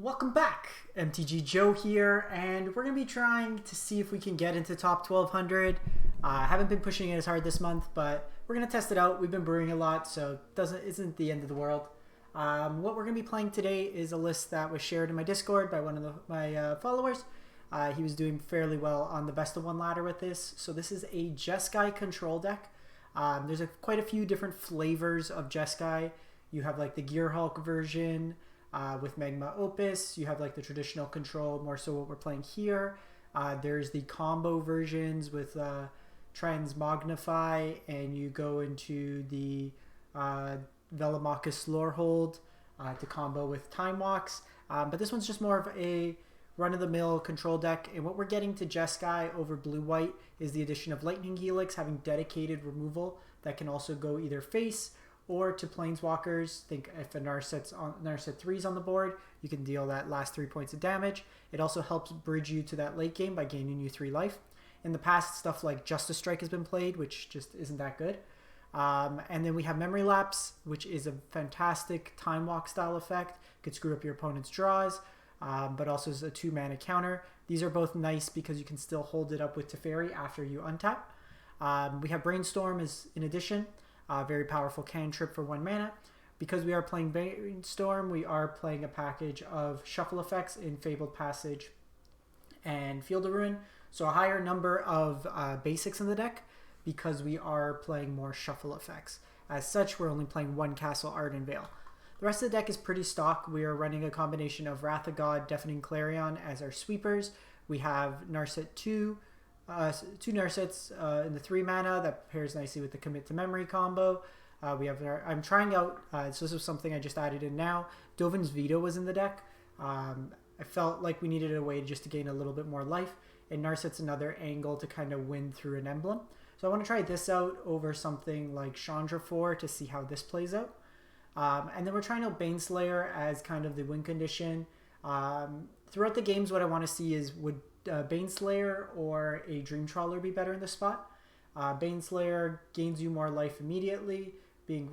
Welcome back, MTG Joe here, and we're going to be trying to see if we can get into top 1200. I haven't been pushing it as hard this month, but we're going to test it out. We've been brewing a lot, so it isn't the end of the world. What we're going to be playing today is a list that was shared in my Discord by one of my followers. He was doing fairly well on the best of one ladder with this. So this is a Jeskai Control deck. There's quite a few different flavors of Jeskai. You have like the gearhulk version, with Magma Opus. You have like the traditional control, more so what we're playing here. There's the combo versions with Transmagnify, and you go into the Velomachus Lorehold to combo with Time Walks. But this one's just more of a run-of-the-mill control deck, and what we're getting to Jeskai over blue-white is the addition of Lightning Helix having dedicated removal that can also go either face or to Planeswalkers. Think if a Narset 3 is on the board, you can deal that last 3 points of damage. It also helps bridge you to that late game by gaining you 3 life. In the past, stuff like Justice Strike has been played, which just isn't that good. And then we have Memory Lapse, which is a fantastic Time Walk style effect. Could screw up your opponent's draws, but also is a 2-mana counter. These are both nice because you can still hold it up with Teferi after you untap. We have Brainstorm in addition. Very powerful cantrip for 1 mana. Because we are playing Brainstorm, we are playing a package of shuffle effects in Fabled Passage and Field of Ruin. So a higher number of basics in the deck because we are playing more shuffle effects. As such, we're only playing 1 Castle Ardenvale. The rest of the deck is pretty stock. We are running a combination of Wrath of God, Deafening Clarion as our sweepers. We have Narset 2 Narsets in the 3 mana that pairs nicely with the Commit to Memory combo. I'm trying out, so this is something I just added in now. Dovin's Veto was in the deck. I felt like we needed a way just to gain a little bit more life, and Narset's another angle to kind of win through an emblem. So I want to try this out over something like Chandra 4 to see how this plays out. And then we're trying out Baneslayer as kind of the win condition. Throughout the games, what I want to see is would Baneslayer or a Dream Trawler be better in this spot? Baneslayer gains you more life immediately. Being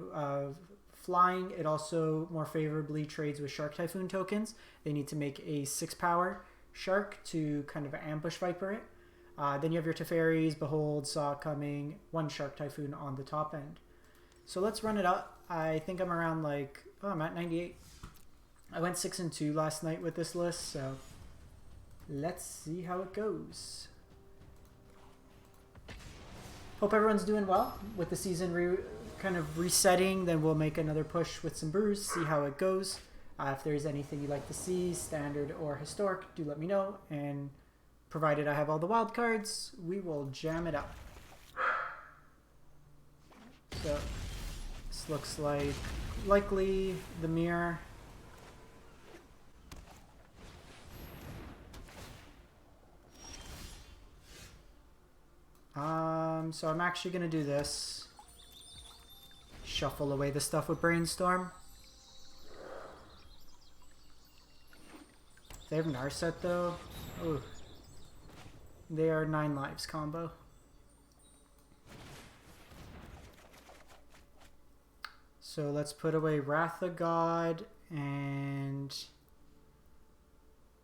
flying, it also more favorably trades with Shark Typhoon tokens. They need to make a 6-power Shark to kind of ambush Viper it. Then you have your Teferis, Behold, Saw coming, 1 Shark Typhoon on the top end. So let's run it up. I think I'm around like, I'm at 98. I went 6-2 last night with this list, so let's see how it goes. Hope everyone's doing well with the season kind of resetting. Then we'll make another push with some brews, see how it goes. If there's anything you'd like to see, standard or historic, do let me know. And provided I have all the wild cards, we will jam it up. So this looks like likely the mirror. So I'm actually going to do this. Shuffle away the stuff with Brainstorm. They have Narset though. Ooh. They are 9 lives combo. So let's put away Wrath of God and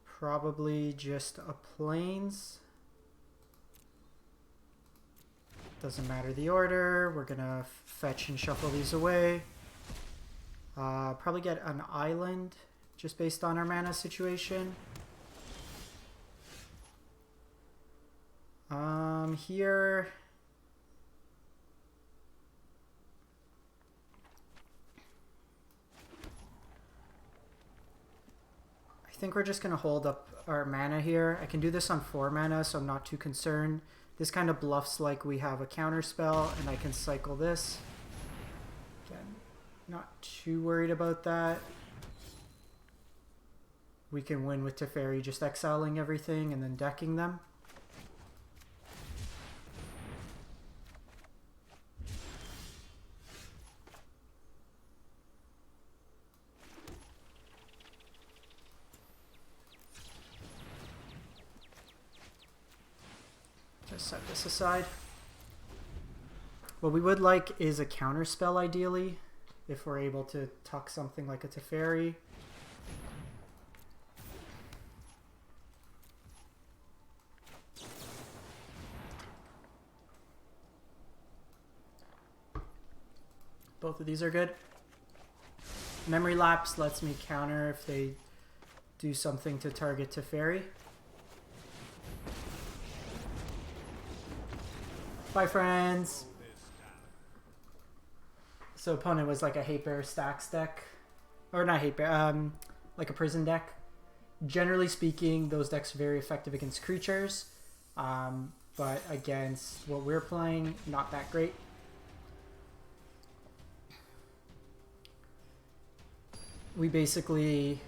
probably just a Plains. Doesn't matter the order. We're gonna fetch and shuffle these away. Probably get an island just based on our mana situation. Here I think we're just gonna hold up our mana here. I can do this on 4 mana, so I'm not too concerned. This kind of bluffs like we have a counter spell, and I can cycle this. Again, not too worried about that. We can win with Teferi just exiling everything and then decking them. Just set this aside. What we would like is a counter spell ideally, if we're able to tuck something like a Teferi. Both of these are good. Memory Lapse lets me counter if they do something to target Teferi. Bye, friends. So opponent was like a Hate Bear Stacks deck. Or not Hate Bear, like a prison deck. Generally speaking, those decks are very effective against creatures. But against what we're playing, not that great. We basically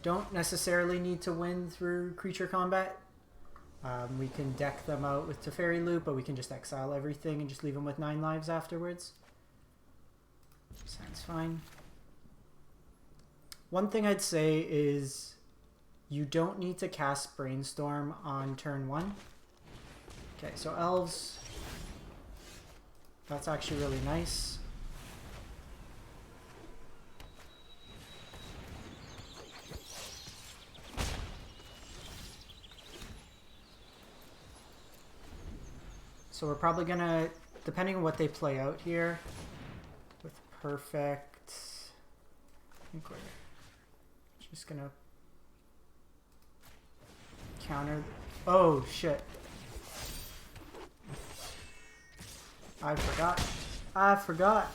don't necessarily need to win through creature combat. We can deck them out with Teferi Loop, but we can just exile everything and just leave them with 9 lives afterwards. Sounds fine. One thing I'd say is you don't need to cast Brainstorm on turn 1. Okay, so Elves. That's actually really nice. So we're probably gonna, depending on what they play out here, with perfect, I think we're just gonna counter. Oh shit! I forgot. I forgot.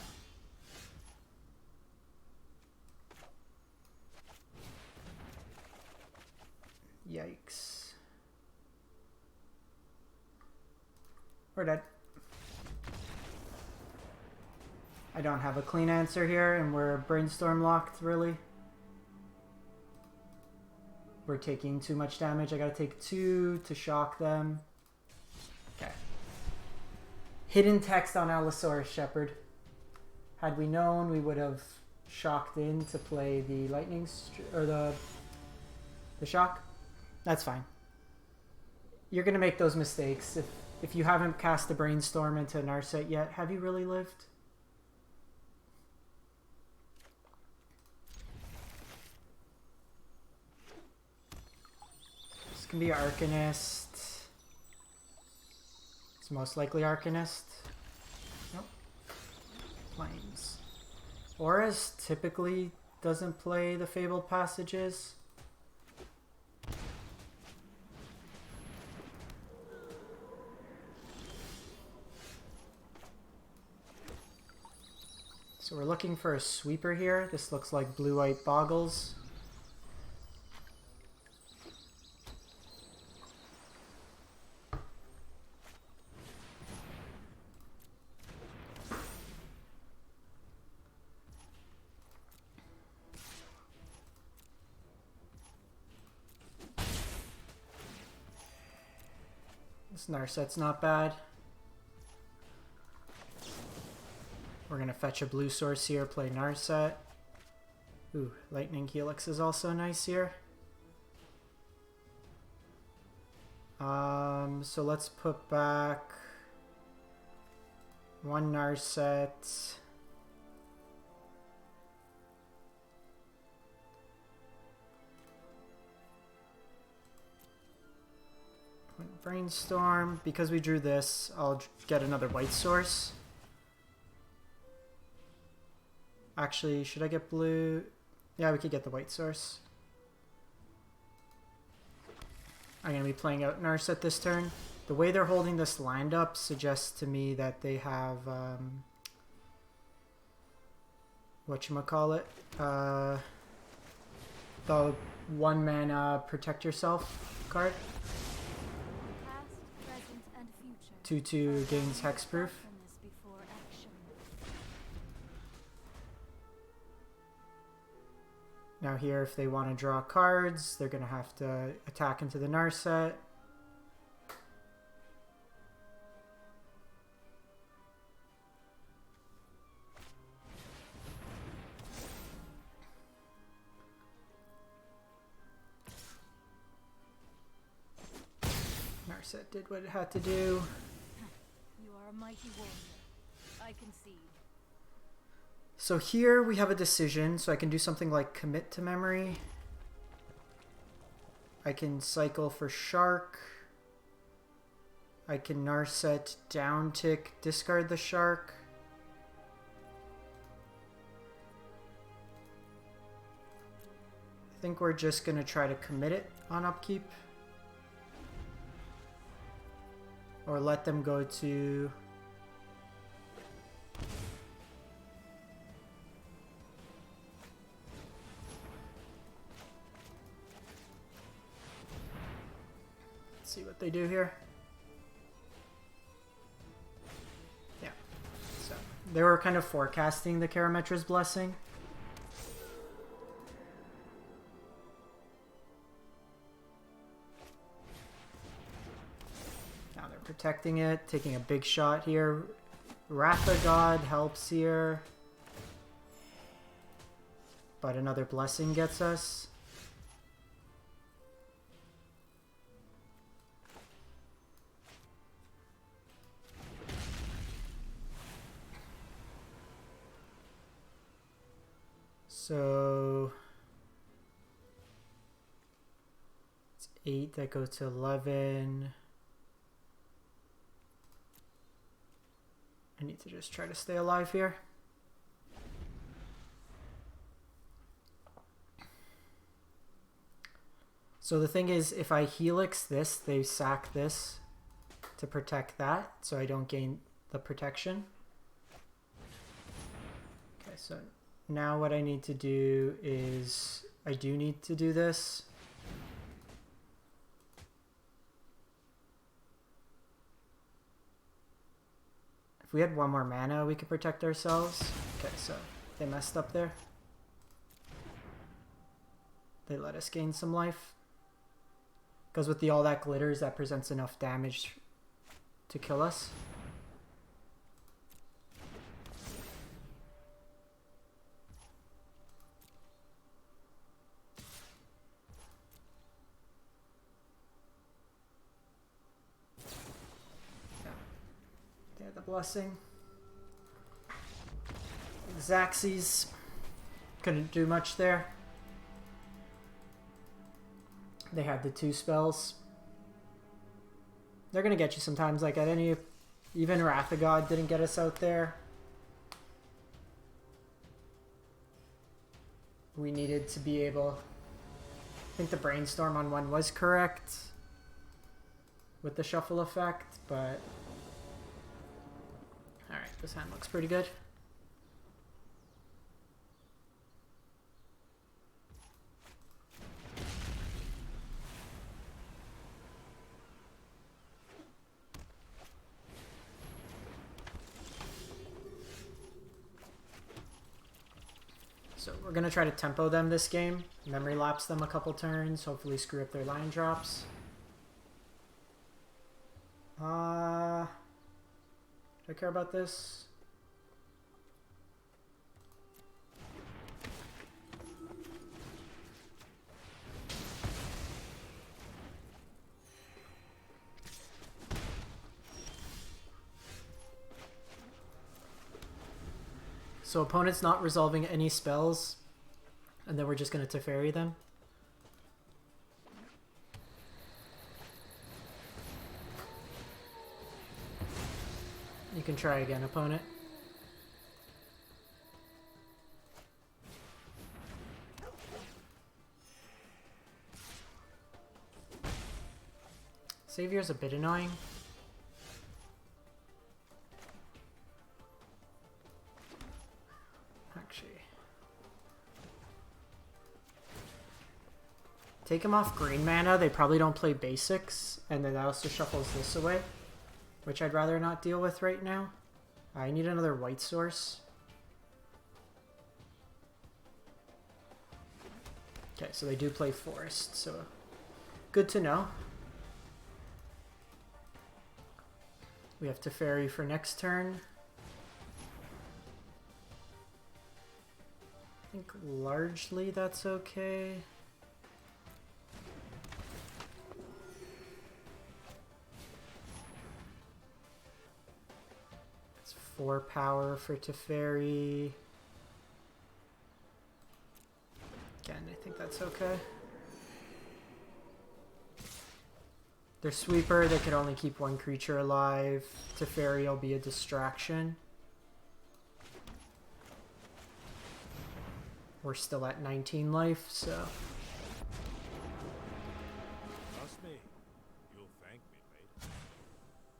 Yikes. We're dead. I don't have a clean answer here, and we're brainstorm locked, really. We're taking too much damage. I gotta take 2 to shock them. Okay. Hidden text on Allosaurus Shepherd. Had we known, we would have shocked in to play the lightning or the shock. That's fine. You're gonna make those mistakes. If you haven't cast the Brainstorm into Narset yet, have you really lived? This can be Arcanist. It's most likely Arcanist. Nope. Flames. Horus typically doesn't play the Fabled Passages. So we're looking for a sweeper here. This looks like blue-white boggles. This Narset's not bad. We're going to fetch a blue source here, play Narset. Ooh, Lightning Helix is also nice here. So let's put back 1 Narset. Brainstorm. Because we drew this, I'll get another white source. Actually, should I get blue? Yeah, we could get the white source. I'm going to be playing out Narset this turn. The way they're holding this land up suggests to me that they have, whatchamacallit, the 1-mana Protect Yourself card. 2/2 gains hexproof. Now here, if they want to draw cards, they're going to have to attack into the Narset. Narset did what it had to do. You are a mighty warrior. I concede. So here we have a decision, so I can do something like commit to memory. I can cycle for Shark. I can Narset down tick, discard the Shark. I think we're just going to try to commit it on upkeep. Or let them go to... Let's see what they do here. Yeah. So they were kind of forecasting the Karametra's Blessing. Protecting it, taking a big shot here. Wrath of God helps here. But another blessing gets us. So it's 8 that goes to 11. I need to just try to stay alive here. So the thing is, if I helix this, they sack this to protect that, so I don't gain the protection. Okay, so now what I need to do is, I do need to do this. If we had one more mana, we could protect ourselves. Okay, so they messed up there. They let us gain some life. Because with the all that glitters, that presents enough damage to kill us. Blessing. Xaxes couldn't do much there. They had the 2 spells. They're gonna get you sometimes like at any... Even Wrath of God didn't get us out there. We needed to be able... I think the Brainstorm on 1 was correct with the shuffle effect, but... Alright, this hand looks pretty good. So we're going to try to tempo them this game, memory lapse them a couple turns, hopefully screw up their line drops. Do I care about this? So opponent's not resolving any spells, and then we're just going to Teferi them. You can try again, opponent. Savior's a bit annoying. Actually. Take him off green mana, they probably don't play basics, and then that also shuffles this away, which I'd rather not deal with right now. I need another white source. Okay, so they do play forest, so good to know. We have Teferi for next turn. I think largely that's okay. It's 4 power for Teferi. Again, I think that's okay. Their sweeper, they can only keep 1 creature alive. Teferi will be a distraction. We're still at 19 life, so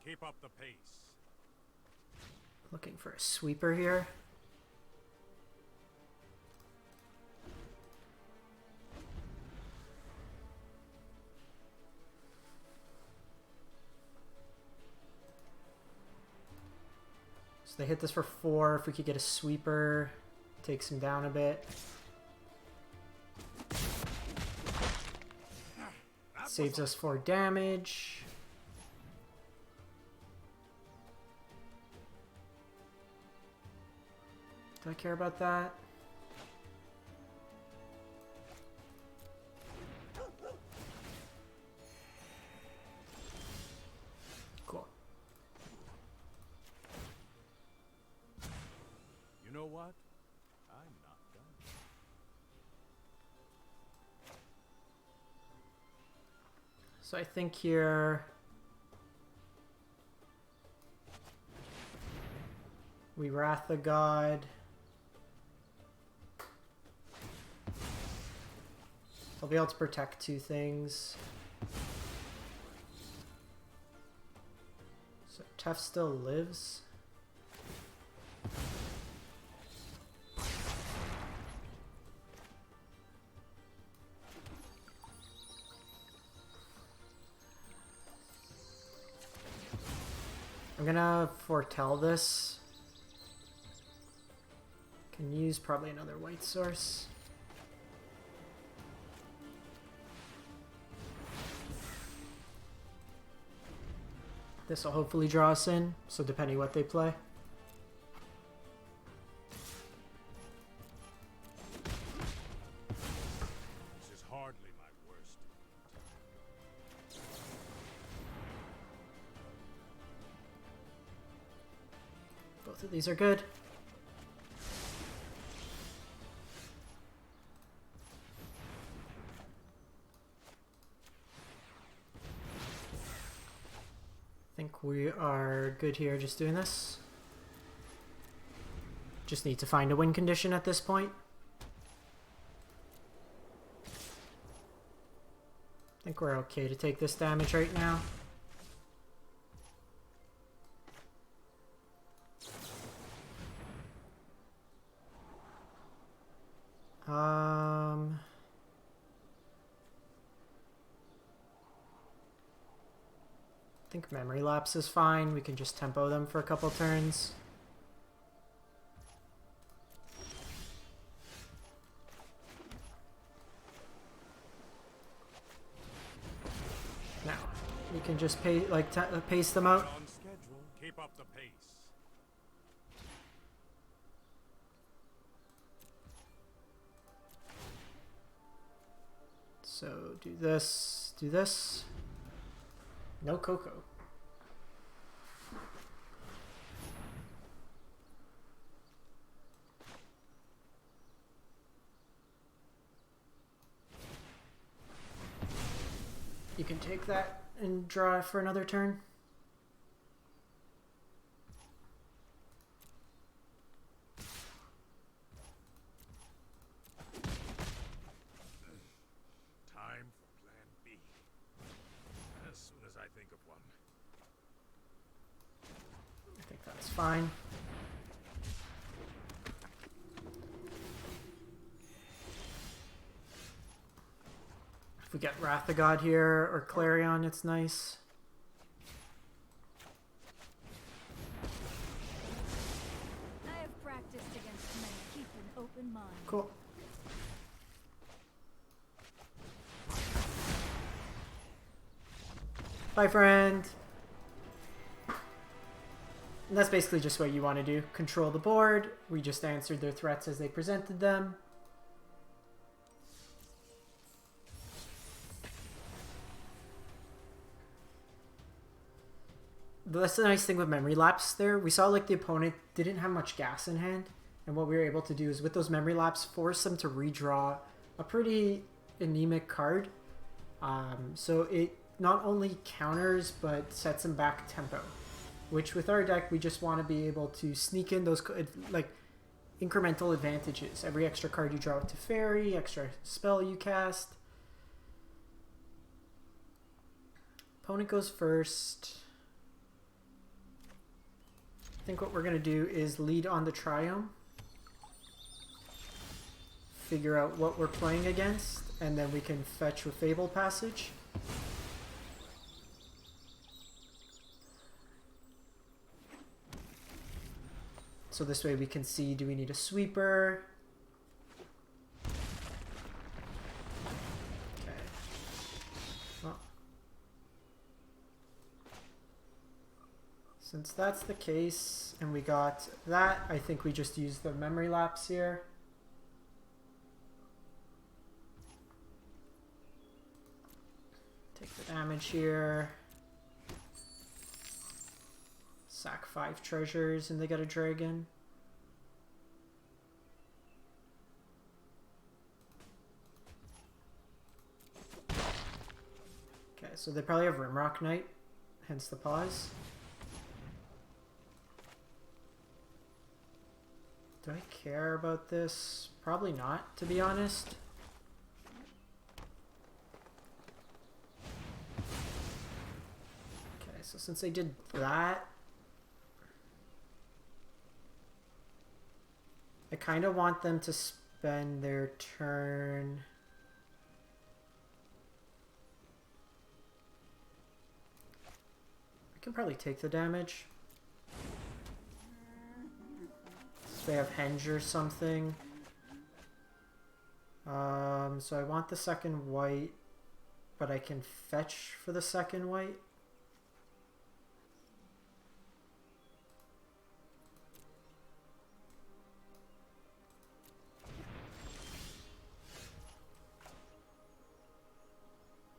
Keep up the pace. Looking for a sweeper here. So they hit this for 4. If we could get a sweeper, takes him down a bit. Saves us 4 damage. Do I care about that? Cool. You know what? I'm not done. So I think here we Wrath the God. I'll be able to protect 2 things. So Tef still lives. I'm gonna foretell this. Can use probably another white source. This will hopefully draw us in, so depending what they play. This is hardly my worst. Both of these are good. I think we are good here just doing this. Just need to find a win condition at this point. I think we're okay to take this damage right now. I think memory lapse is fine. We can just tempo them for a couple turns. Now, we can just pace them out. On schedule. Keep up the pace. So do this, do this. No Coco. You can take that and draw for another turn. Time for plan B. As soon as I think of one. I think that's fine. If we get Wrath the God here or Clarion, it's nice. I have practiced against men. Keep an open mind. Cool. Bye, friend. And that's basically just what you want to do. Control the board. We just answered their threats as they presented them. That's the nice thing with memory lapse there. We saw like the opponent didn't have much gas in hand. And what we were able to do is with those memory lapse, force them to redraw a pretty anemic card. So it not only counters, but sets them back tempo. Which with our deck, we just want to be able to sneak in those like incremental advantages. Every extra card you draw with Teferi, extra spell you cast. Opponent goes first. think what we're going to do is lead on the triome. Figure out what we're playing against, and then we can fetch with Fable Passage. So this way we can see, do we need a sweeper? Okay. Well, since that's the case, and we got that, I think we just use the memory lapse here. Take the damage here. Sack 5 treasures and they get a dragon. Okay, so they probably have Rimrock Knight, hence the pause. Do I care about this? Probably not, to be honest. Okay, so since they did that, I kind of want them to spend their turn. I can probably take the damage. So they have Henge or something. So I want the second white, but I can fetch for the second white.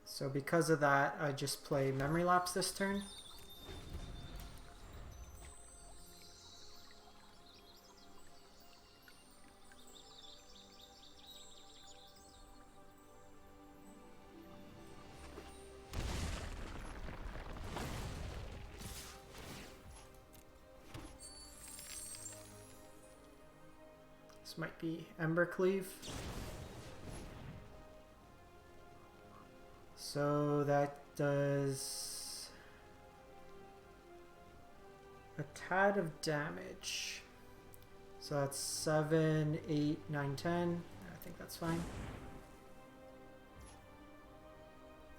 So because of that, I just play Memory Lapse this turn. This might be Embercleave. So that does a tad of damage. So that's 7, 8, 9, 10. I think that's fine.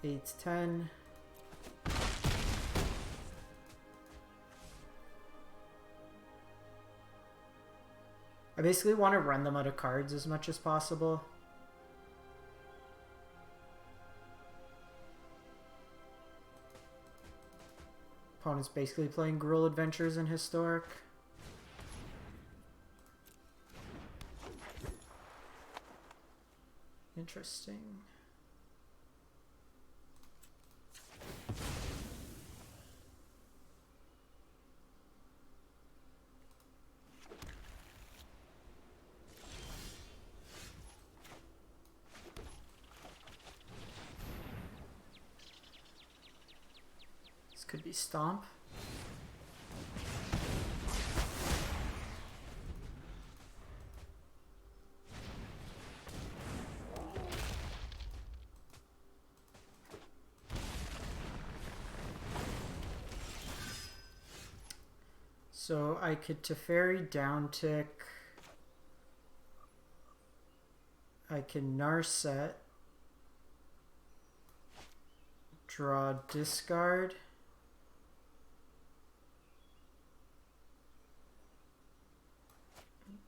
8, 10. I basically want to run them out of cards as much as possible. Opponent's basically playing Gruul Adventures in Historic. Interesting. Could be Stomp. So I could Teferi downtick. I can Narset. Draw discard.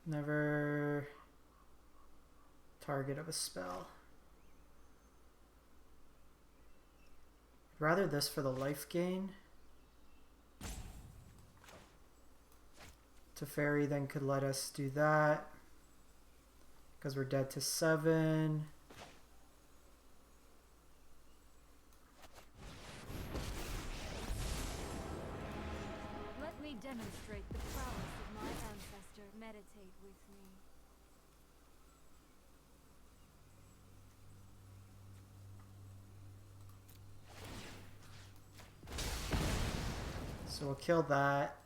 Never target of a spell. I'd rather this for the life gain. Teferi then could let us do that because we're dead to 7. Let me demonstrate the prowess of my ancestor. Meditate with me. So we'll kill that.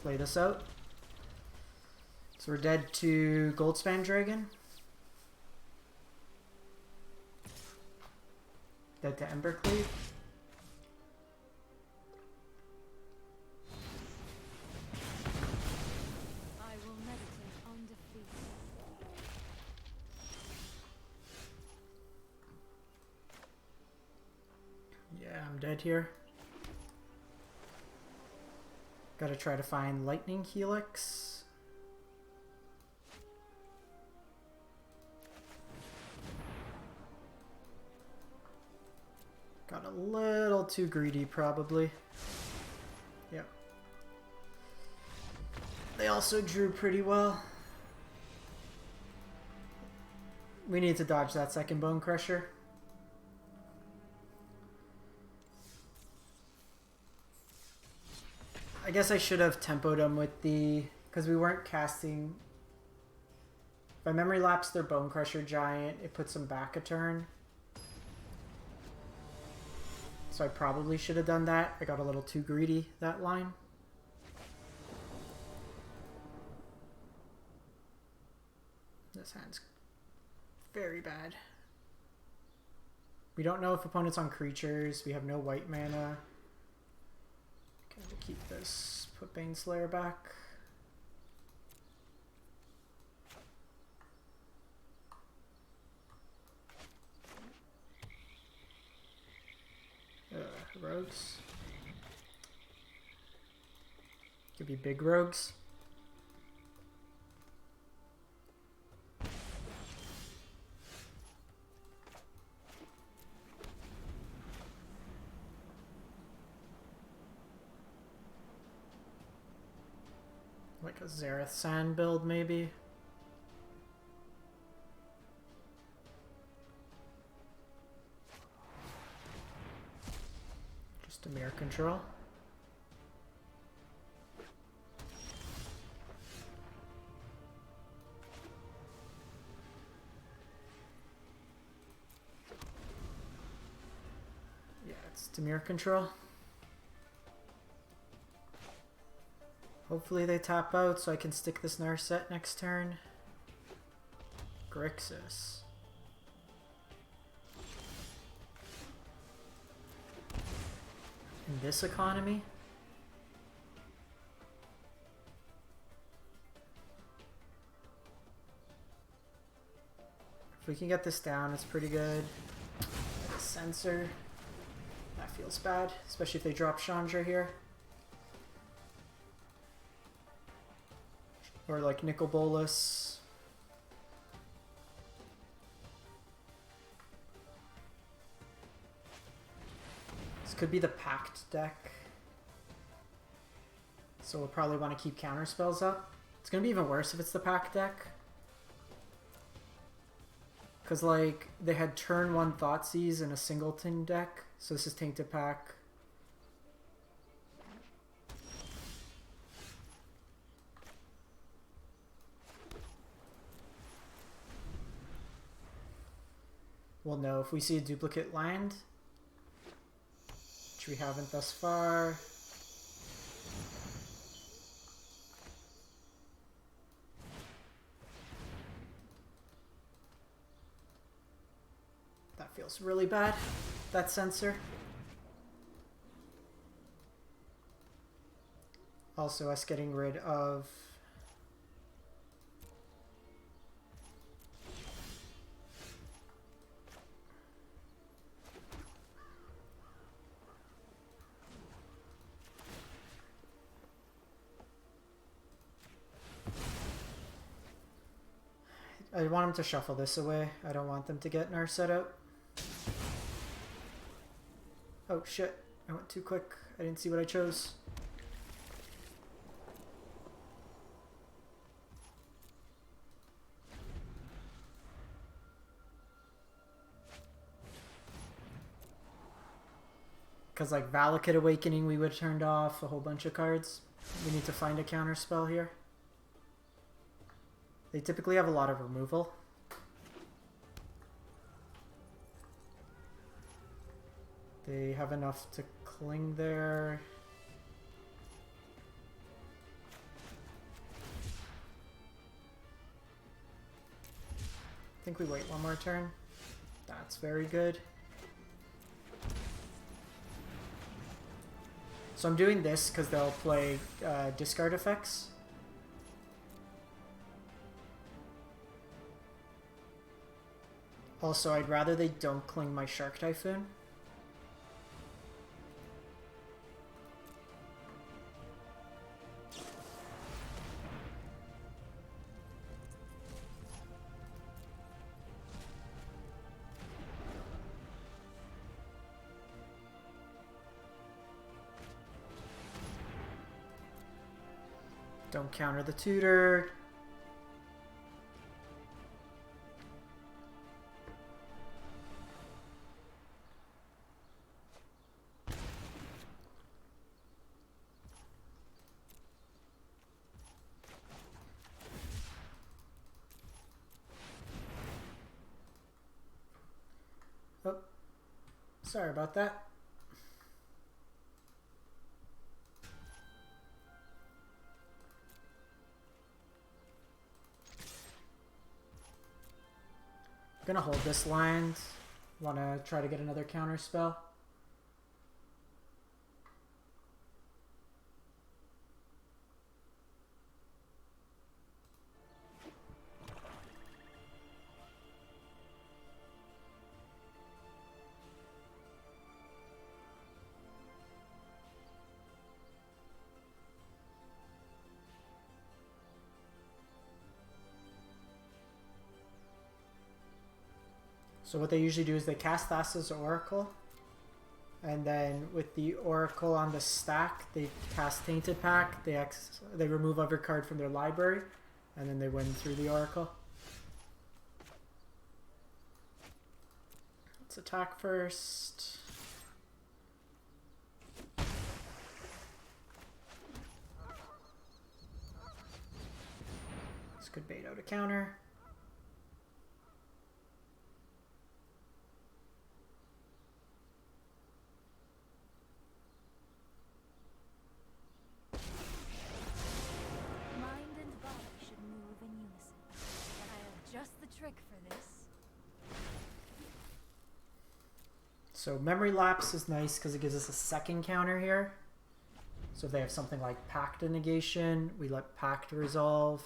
Play this out. So we're dead to Goldspan Dragon. Dead to Embercleave. dead here. Gotta try to find lightning helix. Got a little too greedy, probably. Yep. They also drew pretty well. We need to dodge that second Bone Crusher. I guess I should have tempoed them with the... because we weren't casting... If I memory lapse their Bone Crusher Giant, it puts them back a turn. So I probably should have done that. I got a little too greedy that line. This hand's very bad. We don't know if opponent's on creatures. We have no white mana. Okay, we'll keep this. Put Baneslayer back. Rogues. Could be big rogues. Like a Zareth Sand build, maybe. Just a mirror control. Yeah, it's Demir control. Hopefully they tap out so I can stick this Narset next turn. Grixis. In this economy? If we can get this down, it's pretty good. Like a sensor. That feels bad, especially if they drop Chandra here. Or like Nicol Bolas. This could be the Pact deck. So we'll probably want to keep counter spells up. It's going to be even worse if it's the Pact deck. Because like they had turn 1 Thoughtseize in a singleton deck. So this is Tainted Pact. We'll know if we see a duplicate land, which we haven't thus far. That feels really bad, that sensor. Also us getting rid of I want them to shuffle this away. I don't want them to get Narset out. Oh shit, I went too quick. I didn't see what I chose. Because like Valakut Awakening we would have turned off a whole bunch of cards. We need to find a counter spell here. They typically have a lot of removal. They have enough to cling there. I think we wait one more turn. That's very good. So I'm doing this because they'll play discard effects. Also, I'd rather they don't cling my Shark Typhoon. Don't counter the tutor. Oh, sorry about that. I'm gonna hold this land. Wanna try to get another counter spell. So what they usually do is they cast Thassa's Oracle, and then with the Oracle on the stack, they cast Tainted Pact, they remove every card from their library, and then they win through the Oracle. Let's attack first. This could bait out a counter. So Memory Lapse is nice because it gives us a second counter here. So if they have something like Pact negation, we let Pact resolve.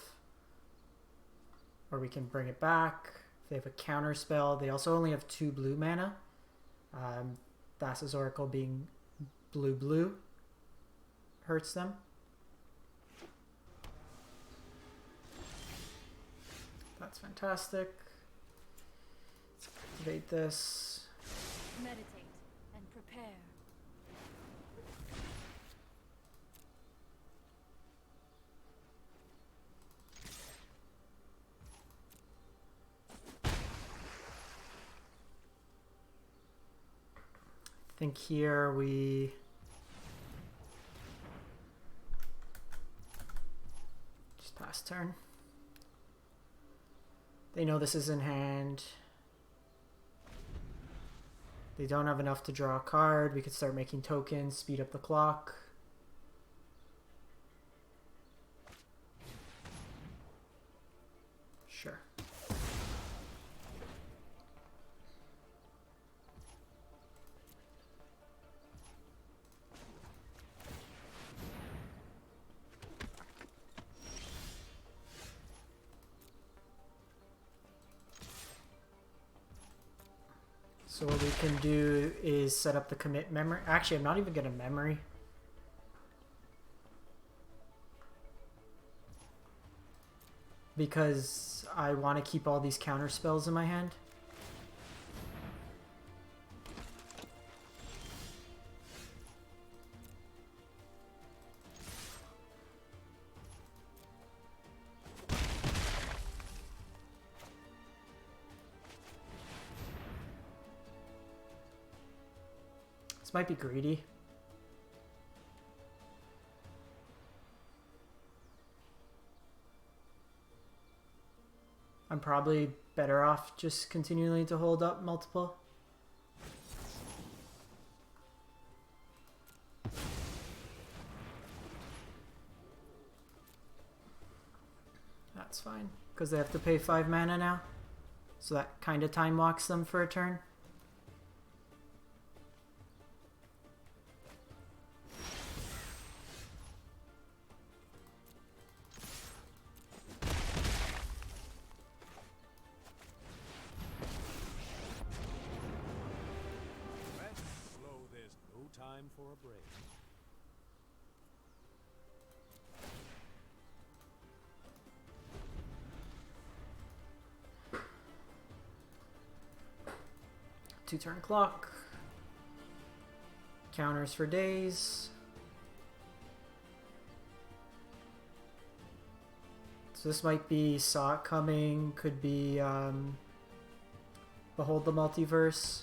Or we can bring it back. If they have a counter spell, they also only have 2 blue mana. Thassa's Oracle being blue hurts them. That's fantastic. Let's activate this. Meditate and prepare. I think here we just pass turn. They know this is in hand. They don't have enough to draw a card. We could start making tokens, speed up the clock. Sure. So what we can do is set up the commit memory. Actually, I'm not even going to memory. Because I want to keep all these counter spells in my hand. This might be greedy. I'm probably better off just continuing to hold up multiple. That's fine, because they have to pay 5 mana now. So that kind of time walks them for a turn. For a break. Two-turn clock. Counters for days. So this might be Saw It Coming, could be Behold the Multiverse.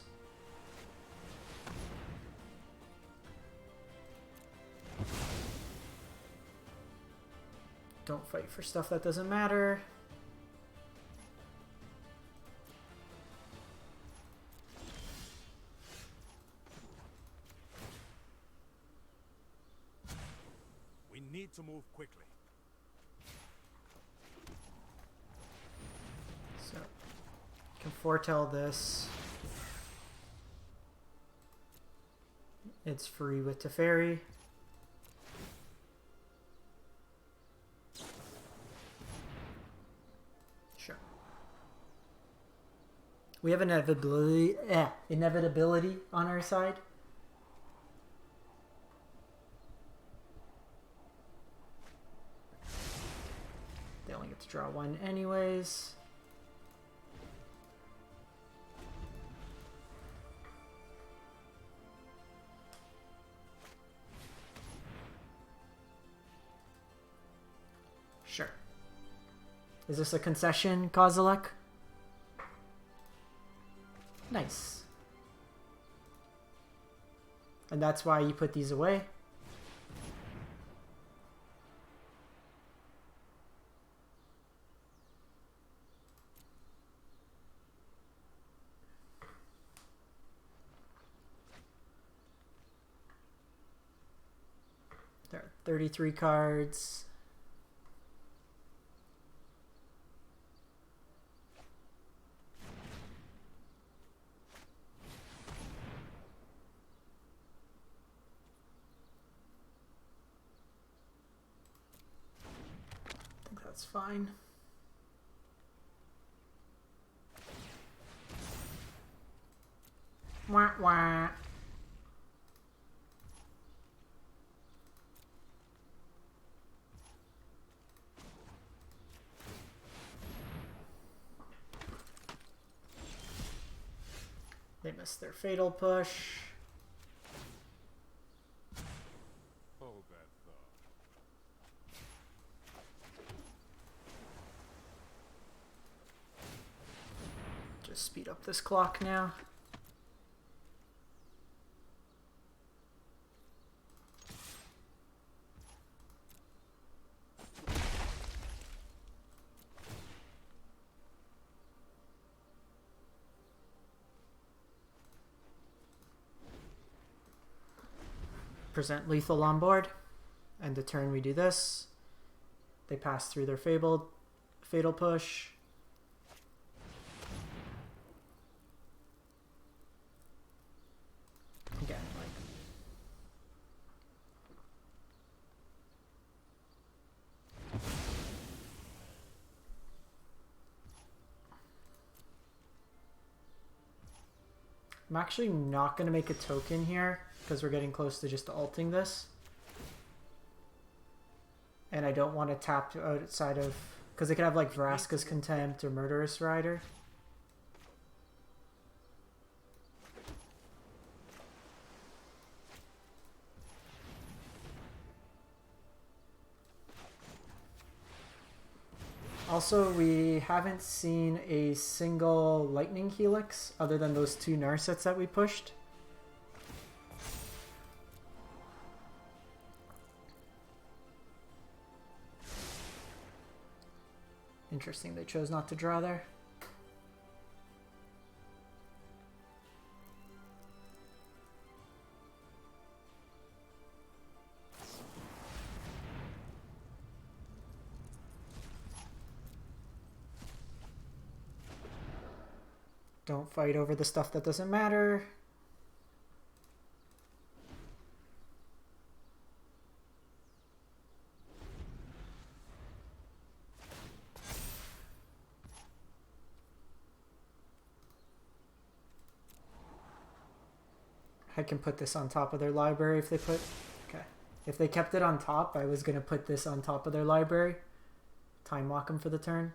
Don't fight for stuff that doesn't matter. We need to move quickly. So, can foretell this. It's free with Teferi. Sure. We have inevitability on our side. They only get to draw one anyways. Sure. Is this a concession, Kozilek? Nice. And that's why you put these away? There are 33 cards. That's fine. Wah wah. They missed their fatal push. Hold that thought. Just speed up this clock now. Present lethal on board. End of turn we do this. They pass through their fatal push. Again, like I'm actually not going to make a token here because we're getting close to just ulting this. And I don't want to tap outside of... because they could have like Vraska's Contempt or Murderous Rider. Also, we haven't seen a single Lightning Helix other than those two Narsets that we pushed. Interesting, they chose not to draw there. Don't fight over the stuff that doesn't matter. I can put this on top of their library if they put... okay. If they kept it on top, I was going to put this on top of their library. Time walk them for the turn.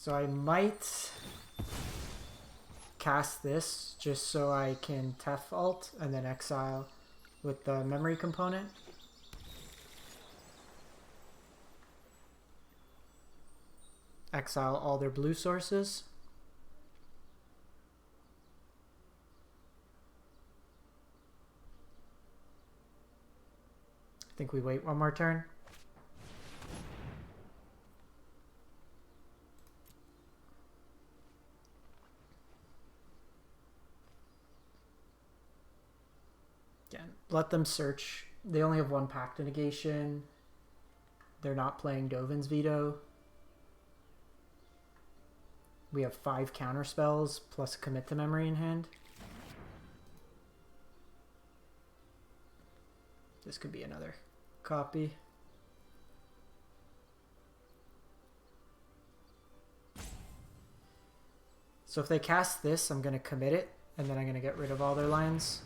So I might cast this just so I can Tef ult and then exile with the memory component. Exile all their blue sources. I think we wait one more turn. Again, let them search. They only have one Pact negation. They're not playing Dovin's Veto. We have 5 counter spells plus a commit to memory in hand. This could be another copy. So if they cast this, I'm going to commit it, and then I'm going to get rid of all their lands.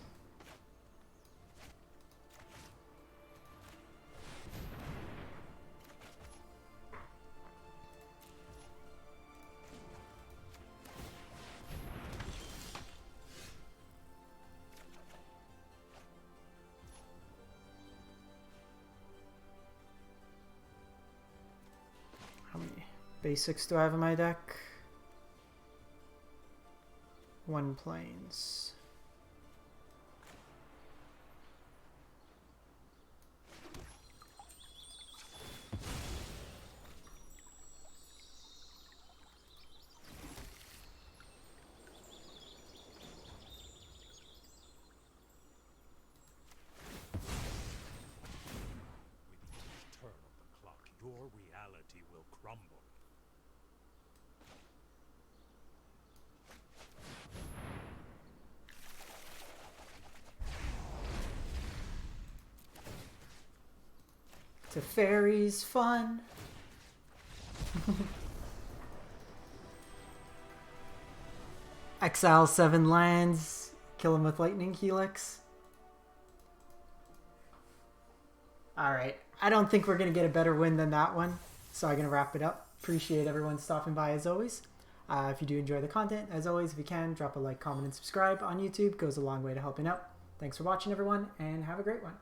How many basics do I have in my deck? 1 plains. With each turn of the clock, your reality will crumble. Teferi's fun. Exile 7 lands. Kill him with lightning helix. Alright. I don't think we're going to get a better win than that one. So I'm going to wrap it up. Appreciate everyone stopping by as always. If you do enjoy the content, as always, if you can, drop a like, comment, and subscribe on YouTube. Goes a long way to helping out. Thanks for watching, everyone, and have a great one.